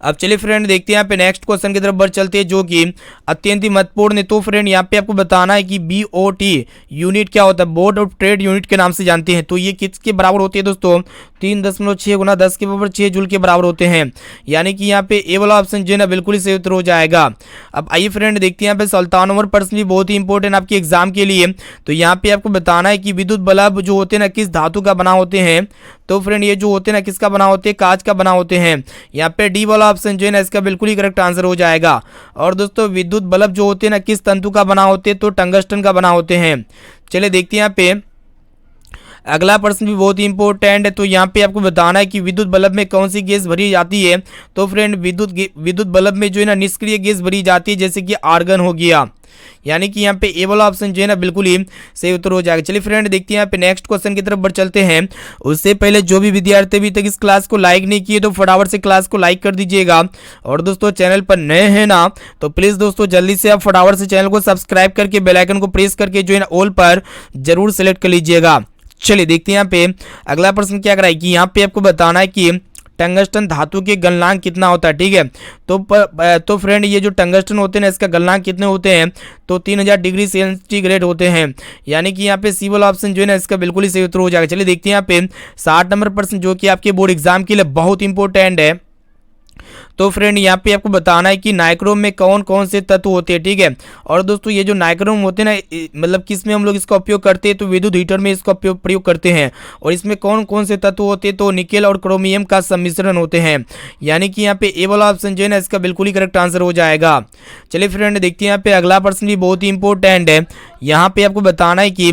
अब चलिए फ्रेंड देखते हैं यहाँ पे नेक्स्ट क्वेश्चन की तरफ बढ़ चलते हैं, जो कि अत्यंत ही महत्वपूर्ण है। तो फ्रेंड यहाँ पे आपको बताना है कि BOT यूनिट क्या होता है, बोर्ड ऑफ ट्रेड यूनिट के नाम से जानते हैं। तो ये किसके बराबर होती है दोस्तों, 3.6 गुना 10 के पावर 6 जूल के बराबर होते हैं। यानी कि यहाँ पे ए वाला ऑप्शन जो है ना बिल्कुल ही सही उत्तर हो जाएगा। अब आइए फ्रेंड देखते हैं यहाँ पे सुल्तान ओवर पर्सन भी बहुत ही इंपॉर्टेंट आपके एग्जाम के लिए। तो यहाँ पे आपको बताना है कि विद्युत बल्ब जो होते हैं ना किस धातु का बना होते हैं। तो फ्रेंड ये जो होते हैं ना किसका बना होते हैं, कांच का बना होते हैं। यहाँ पे डी वाला ऑप्शन जो है ना इसका बिल्कुल ही करेक्ट आंसर हो जाएगा। और दोस्तों विद्युत बल्ब जो होते हैं ना किस तंतु का बना होते हैं, तो टंगस्टन का बना होते हैं। चलिए देखते हैं यहाँ पे अगला प्रश्न भी बहुत ही इंपॉर्टेंट है। तो यहाँ पे आपको बताना है कि विद्युत बल्ब में कौन सी गैस भरी जाती है। तो फ्रेंड विद्युत बल्ब में जो है ना निष्क्रिय गैस भरी जाती है, जैसे कि आर्गन हो गया। यानी कि यहाँ पे ए वाला ऑप्शन जो है ना बिल्कुल ही सही उत्तर हो जाएगा। चलिए फ्रेंड देखते हैं यहाँ पे नेक्स्ट क्वेश्चन की तरफ बढ़ चलते हैं। उससे पहले जो भी विद्यार्थी अभी तक इस क्लास को लाइक नहीं किए तो फटाफट से क्लास को लाइक कर दीजिएगा। और दोस्तों चैनल पर नए हैं ना तो प्लीज दोस्तों जल्दी से आप फटाफट से चैनल को सब्सक्राइब करके बेल आइकन को प्रेस करके जो है ना ऑल पर जरूर सेलेक्ट कर लीजिएगा। चलिए देखते हैं यहाँ पे अगला प्रश्न क्या कराए कि यहाँ पे आपको बताना है कि टंगस्टन धातु के गलनांक कितना होता है। ठीक है, तो फ्रेंड ये जो टंगस्टन होते हैं ना इसका गलनांक कितने होते हैं, तो 3000 डिग्री सेंटीग्रेड होते हैं। यानी कि यहाँ पे सी वाला ऑप्शन जो है ना इसका बिल्कुल ही सही उत्तर हो जाएगा। चलिए देखते हैं यहाँ पे 60 नंबर प्रश्न जो कि आपके बोर्ड एग्जाम के लिए बहुत इंपॉर्टेंट है। तो फ्रेंड यहाँ पे आपको बताना है कि नाइक्रोम में कौन कौन से तत्व होते हैं। ठीक है, और दोस्तों ये जो नाइक्रोम होते हैं ना मतलब किस में हम लोग इसका उपयोग करते हैं, तो विद्युत हीटर में इसका प्रयोग करते हैं। और इसमें कौन कौन से तत्व होते हैं, तो निकेल और क्रोमियम का सम्मिश्रण होते हैं। यानी कि यहाँ पे ए वाला ऑप्शन जो है ना इसका बिल्कुल ही करेक्ट आंसर हो जाएगा। चलिए फ्रेंड देखते हैं यहाँ पे अगला प्रश्न भी बहुत ही इंपॉर्टेंट है। यहाँ पे आपको बताना है कि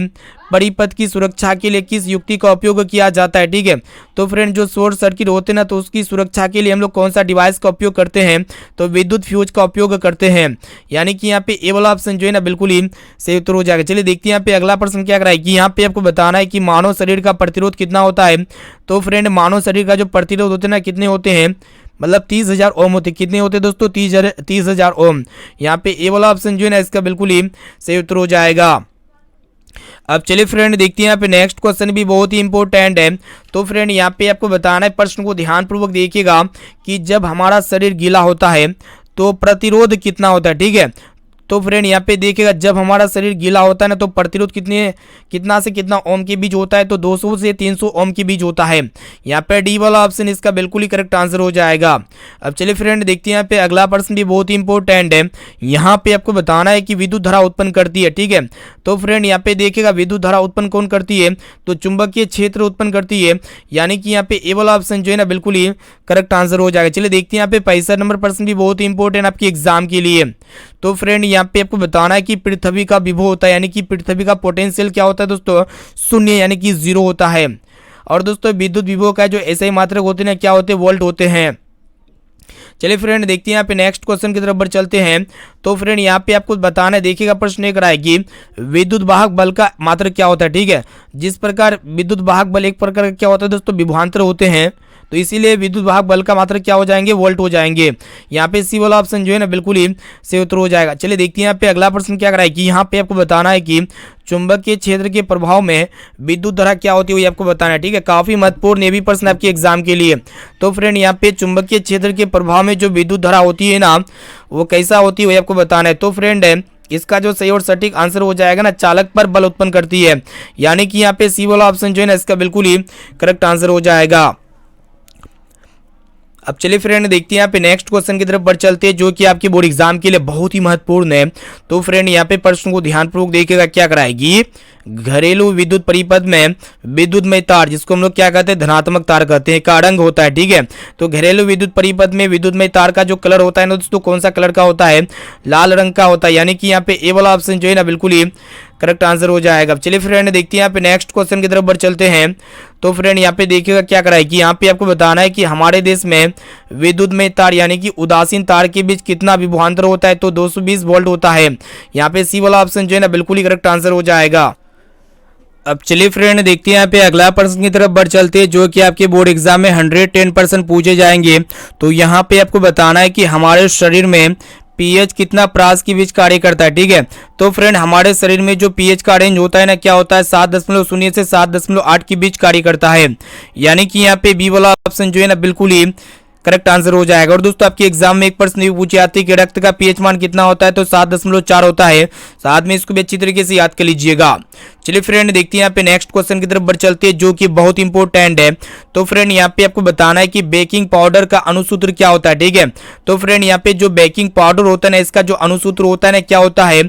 परिपथ की सुरक्षा के लिए किस युक्ति का उपयोग किया जाता है। ठीक है, तो फ्रेंड जो शॉर्ट सर्किट होते हैं ना तो उसकी सुरक्षा के लिए हम लोग कौन सा डिवाइस का उपयोग करते हैं, तो विद्युत फ्यूज का उपयोग करते हैं। यानी कि यहाँ पे ए वाला ऑप्शन जो है ना बिल्कुल ही सही उत्तर हो जाएगा। चलिए देखते हैं यहाँ पे अगला प्रश्न क्या कराए कि यहाँ पे आपको बताना है कि मानव शरीर का प्रतिरोध कितना होता है। तो फ्रेंड मानव शरीर का जो प्रतिरोध होते हैं ना कितने होते हैं, मतलब 30,000 ओम होते। कितने होते दोस्तों, 30,000 ओम। यहाँ पे ए वाला ऑप्शन जो है ना इसका बिल्कुल ही सही उत्तर हो जाएगा। अब चलिए फ्रेंड देखते हैं यहाँ पे नेक्स्ट क्वेश्चन भी बहुत ही इंपॉर्टेंट है। तो फ्रेंड यहाँ पे आपको बताना है, प्रश्न को ध्यानपूर्वक देखिएगा कि जब हमारा शरीर गीला होता है तो प्रतिरोध कितना होता है। ठीक है, तो फ्रेंड यहाँ पे देखिएगा जब हमारा शरीर गीला होता है ना तो प्रतिरोध कितना से कितना ओम के बीच होता है, तो 200 से 300 ओम के बीच होता है। यहाँ पे डी वाला ऑप्शन इसका बिल्कुल ही करेक्ट आंसर हो जाएगा। अब चलिए फ्रेंड देखते हैं यहाँ पे अगला प्रश्न भी बहुत ही इंपॉर्टेंट है। यहाँ पे आपको बताना है कि विद्युत धारा उत्पन्न करती है। ठीक है, तो फ्रेंड यहाँ पे देखिएगा विद्युत धारा उत्पन्न कौन करती है, तो चुंबकीय क्षेत्र उत्पन्न करती है। यानी कि यहाँ पे ए वाला ऑप्शन जो है ना बिल्कुल ही करेक्ट आंसर हो जाएगा। चलिए देखते हैं यहाँ पे 65 नंबर प्रश्न भी बहुत ही इंपॉर्टेंट आपके एग्जाम के लिए। तो फ्रेंड यहाँ पे आपको बताना है कि पृथ्वी का विभव होता है, यानी कि पृथ्वी का पोटेंशियल क्या होता है दोस्तों, शून्य यानी कि 0 होता है। और दोस्तों विद्युत विभव का जो ऐसे ही मात्रक होते हैं क्या होते हैं, वोल्ट होते हैं। चलिए फ्रेंड देखते हैं यहाँ पे नेक्स्ट क्वेश्चन की तरफ बढ़ चलते हैं। तो फ्रेंड यहाँ पे आपको बताना है, देखिएगा प्रश्न एक रहा कि विद्युत वाहक बल का मात्रक क्या होता है। ठीक है, जिस प्रकार विद्युत वाहक बल एक प्रकार का क्या होता है दोस्तों, विभवांतर होते हैं, तो इसीलिए विद्युत वाहक बल का मात्रक क्या हो जाएंगे, वोल्ट हो जाएंगे। यहाँ पे सी वाला ऑप्शन जो है ना बिल्कुल ही सही उत्तर हो जाएगा। चलिए देखते हैं यहाँ पे अगला प्रश्न क्या कराए कि यहाँ पे आपको बताना है कि चुंबकीय क्षेत्र के प्रभाव में विद्युत धारा क्या होती है, वो आपको बताना है। ठीक है, काफी महत्वपूर्ण ये भी प्रश्न आपके एग्जाम के लिए। तो फ्रेंड यहाँ पे चुंबकीय क्षेत्र के प्रभाव में जो विद्युत धारा होती है ना वो कैसा होती है, वो आपको बताना है। तो फ्रेंड इसका जो सही और सटीक आंसर हो जाएगा ना, चालक पर बल उत्पन्न करती है। यानी कि यहाँ पे सी वाला ऑप्शन जो है ना इसका बिल्कुल ही करेक्ट आंसर हो जाएगा। अब चलिए फ्रेंड देखते हैं यहाँ पे नेक्स्ट क्वेश्चन की तरफ बढ़ चलते हैं, जो कि आपके बोर्ड एग्जाम के लिए बहुत ही महत्वपूर्ण है। तो फ्रेंड यहाँ पे प्रश्न को ध्यानपूर्वक देखिएगा क्या कराएगी, घरेलू विद्युत परिपथ में विद्युतमय तार, जिसको हम लोग क्या कहते हैं, धनात्मक तार कहते हैं, का रंग होता है। ठीक है, तो घरेलू विद्युत परिपथ में विद्युतमय तार का जो कलर होता है ना दोस्तों, कौन सा कलर का होता है, लाल रंग का होता है। यानी कि यहाँ पे ए वाला ऑप्शन जो है ना बिल्कुल ही करेक्ट आंसर हो जाएगा। चलिए फ्रेंड देखते हैं यहाँ पे नेक्स्ट क्वेश्चन की तरफ बढ़ चलते हैं। तो फ्रेंड यहाँ पे देखिएगा क्या कराए कि यहाँ पे आपको बताना है कि हमारे देश में विद्युतमय तार यानी कि उदासीन तार के बीच कितना विभवांतर होता है, तो 220 वोल्ट होता है। यहाँ पे सी वाला ऑप्शन जो है ना बिल्कुल ही करेक्ट आंसर हो जाएगा। अब चलिए फ्रेंड देखते हैं यहाँ पे अगला प्रश्न की तरफ बढ़ चलते हैं, जो कि आपके बोर्ड एग्जाम में 110% पूछे जाएंगे। तो यहाँ पे आपको बताना है कि हमारे शरीर में पीएच कितना प्रास के बीच कार्य करता है। ठीक है, तो फ्रेंड हमारे शरीर में जो पीएच का रेंज होता है ना क्या होता है, 7.0 से 7.8 के बीच कार्य करता है। यानी कि यहाँ पे बी वाला ऑप्शन जो है ना बिल्कुल ही करेक्ट आंसर हो जाएगा। और दोस्तों आपके एग्जाम में एक प्रश्न भी पूछी आती है कि रक्त का पीएच मान कितना होता है, तो 7.4 होता है। साथ में इसको भी अच्छी तरीके से याद कर लीजिएगा। चलिए फ्रेंड देखते हैं यहाँ पे नेक्स्ट क्वेश्चन की तरफ बढ़ चलते हैं जो कि बहुत इंपॉर्टेंट है। तो फ्रेंड यहाँ पे आपको बताना है कि बेकिंग पाउडर का अणुसूत्र क्या होता है, ठीक है। तो फ्रेंड यहाँ पे जो बेकिंग पाउडर होता है ना, इसका जो अणुसूत्र होता है ना, क्या होता है,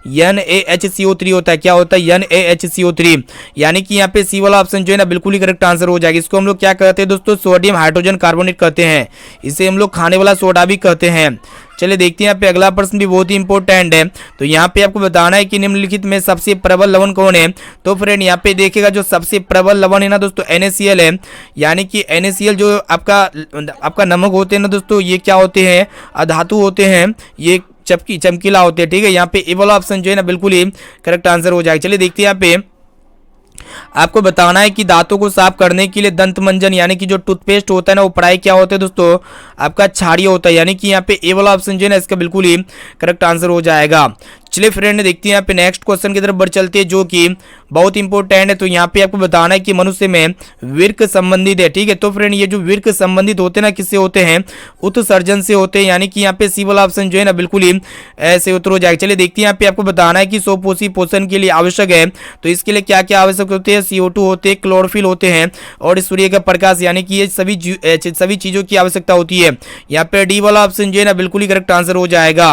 NaHCO3 होता है। क्या होता है, NaHCO3, यानी कि यहाँ पे सी वाला ऑप्शन जो है ना बिल्कुल ही करेक्ट आंसर हो जाएगा। इसको हम लोग क्या कहते हैं दोस्तों, सोडियम हाइड्रोजन कार्बोनेट कहते हैं। इसे हम लोग खाने वाला सोडा भी कहते हैं। चलिए देखते हैं यहाँ पे अगला प्रश्न भी बहुत ही इंपॉर्टेंट है। तो यहाँ पे आपको बताना है कि निम्नलिखित में सबसे प्रबल लवण कौन है। तो फ्रेंड यहाँ पे देखिएगा जो सबसे प्रबल लवण है ना दोस्तों, NaCl है। यानी कि NaCl जो आपका नमक होते हैं ना दोस्तों, ये क्या होते हैं, अधातु होते हैं, ये चमकीला होते हैं, ठीक है। यहाँ पे ए वाला ऑप्शन जो है ना बिल्कुल ही करेक्ट आंसर हो जाएगा। चलिए देखते हैं यहाँ पे आपको बताना है कि दांतों को साफ करने के लिए दंत मंजन यानी कि जो टूथपेस्ट होता है ना, वो पढ़ाई क्या होता है दोस्तों, आपका क्षारीय होता है। यानी कि यहाँ पे ए वाला ऑप्शन जो है ना इसका बिल्कुल ही करेक्ट आंसर हो जाएगा। चलिए फ्रेंड देखते हैं यहाँ पे नेक्स्ट क्वेश्चन की तरफ बढ़ चलते हैं जो कि बहुत इंपॉर्टेंट है। तो यहाँ पे आपको बताना है कि मनुष्य में विर्क संबंधित है, ठीक है। तो फ्रेंड ये जो विर्क संबंधित होते हैं ना, किससे होते हैं, उत्सर्जन से होते हैं। यानी कि यहाँ पे सी वाला ऑप्शन जो है ना बिल्कुल ही ऐसे उत्तर हो जाएगा। चलिए देखते हैं यहाँ पे आपको बताना है कि स्वपोषी पोषण के लिए आवश्यक है। तो इसके लिए क्या क्या आवश्यक होते हैं, CO2 होते हैं, क्लोरोफिल होते हैं और सूर्य का प्रकाश, यानी कि ये सभी चीजों की आवश्यकता होती है। यहाँ पे डी वाला ऑप्शन जो है ना बिल्कुल ही करेक्ट आंसर हो जाएगा।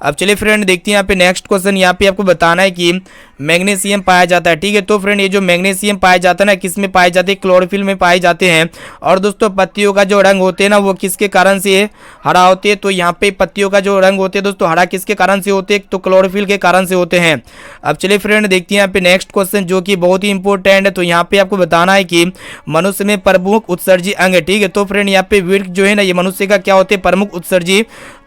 अब चलिए फ्रेंड देखते हैं यहाँ पे नेक्स्ट क्वेश्चन। यहाँ पे आपको बताना है कि मैग्नीशियम पाया जाता है, ठीक है। तो फ्रेंड ये जो मैग्नीशियम पाया जाता है ना, किस में पाए जाते हैं, क्लोरोफिल में पाए जाते हैं। और दोस्तों पत्तियों का जो रंग होते हैं ना, वो किसके कारण से हरा होते हैं। तो यहाँ पे पत्तियों का जो रंग होते हैं दोस्तों हरा किसके कारण से होते हैं, तो क्लोरोफिल के कारण से होते हैं। अब चलिए फ्रेंड देखते हैं यहाँ पे नेक्स्ट क्वेश्चन जो कि बहुत ही इंपॉर्टेंट है। तो यहाँ पे आपको बताना है कि मनुष्य में प्रमुख उत्सर्जी अंग है, ठीक है। तो फ्रेंड यहाँ पे विर्क जो है ना, ये मनुष्य का क्या होते हैं, प्रमुख उत्सर्जी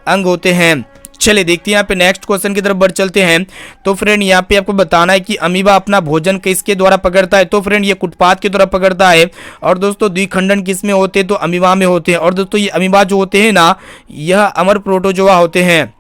अंग होते हैं। चलिए देखते हैं यहाँ पे नेक्स्ट क्वेश्चन की तरफ बढ़ चलते हैं। तो फ्रेंड यहाँ पे आपको बताना है कि अमीबा अपना भोजन किसके द्वारा पकड़ता है। तो फ्रेंड ये कुटपाथ के द्वारा पकड़ता है। और दोस्तों द्विखंडन किस में होते हैं, तो अमीबा में होते हैं। और दोस्तों ये अमीबा जो होते हैं ना, यह अमर प्रोटोजोआ होते हैं।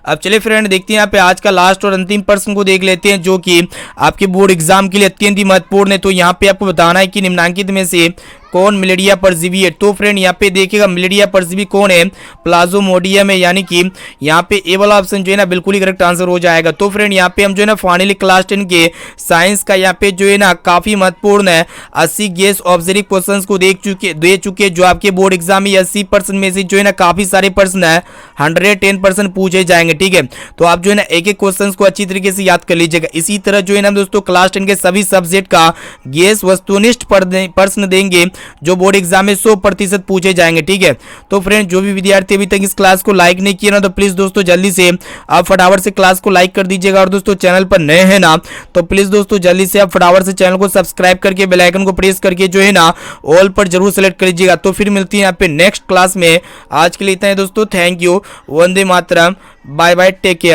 अब चलिए फ्रेंड देखते हैं यहाँ पे आज का लास्ट और अंतिम प्रश्न को देख लेते हैं जो कि आपके बोर्ड एग्जाम के लिए अत्यंत ही महत्वपूर्ण है। तो यहाँ पे आपको बताना है कि निम्नलिखित में से कौन मलेरिया परजीवी है। तो फ्रेंड यहाँ पे देखिएगा मलेरिया परजीवी कौन है, प्लाज्मोडियम है। यानी कि यहाँ पे ए वाला ऑप्शन जो है ना बिल्कुल ही करेक्ट आंसर हो जाएगा। तो फ्रेंड यहाँ पे हम जो है ना फाइनली क्लास 10 के साइंस का यहाँ पे जो है ना काफी महत्वपूर्ण है 80 गेस ऑब्जर्व क्वेश्चन को दे चुके जो आपके बोर्ड एग्जाम में 80% में से जो है ना काफी सारे प्रश्न है 110% पूछे जाएंगे, ठीक है। तो आप जो है ना एक एक क्वेश्चन को अच्छी तरीके से याद कर लीजिएगा। इसी तरह जो है ना दोस्तों क्लास 10 के सभी सब्जेक्ट का गेस वस्तुनिष्ठ प्रश्न देंगे जो बोर्ड एग्जाम में 100% पूछे जाएंगे, ठीक है। तो फ्रेंड जो भी विद्यार्थी अभी तक इस क्लास को लाइक नहीं किया ना, तो प्लीज दोस्तों जल्दी से आप फटाफट से क्लास को लाइक कर दीजिएगा। और दोस्तों चैनल पर नए हैं ना, तो प्लीज दोस्तों जल्दी से आप फटाफट से चैनल को सब्सक्राइब करके बेल आइकन को प्रेस करके जो है ना ऑल पर जरूर सेलेक्ट कर लीजिएगा। तो फिर मिलती है यहाँ पे नेक्स्ट क्लास में। आज के लिए इतना है दोस्तों, thank you, Vande Mataram, bye bye, take care.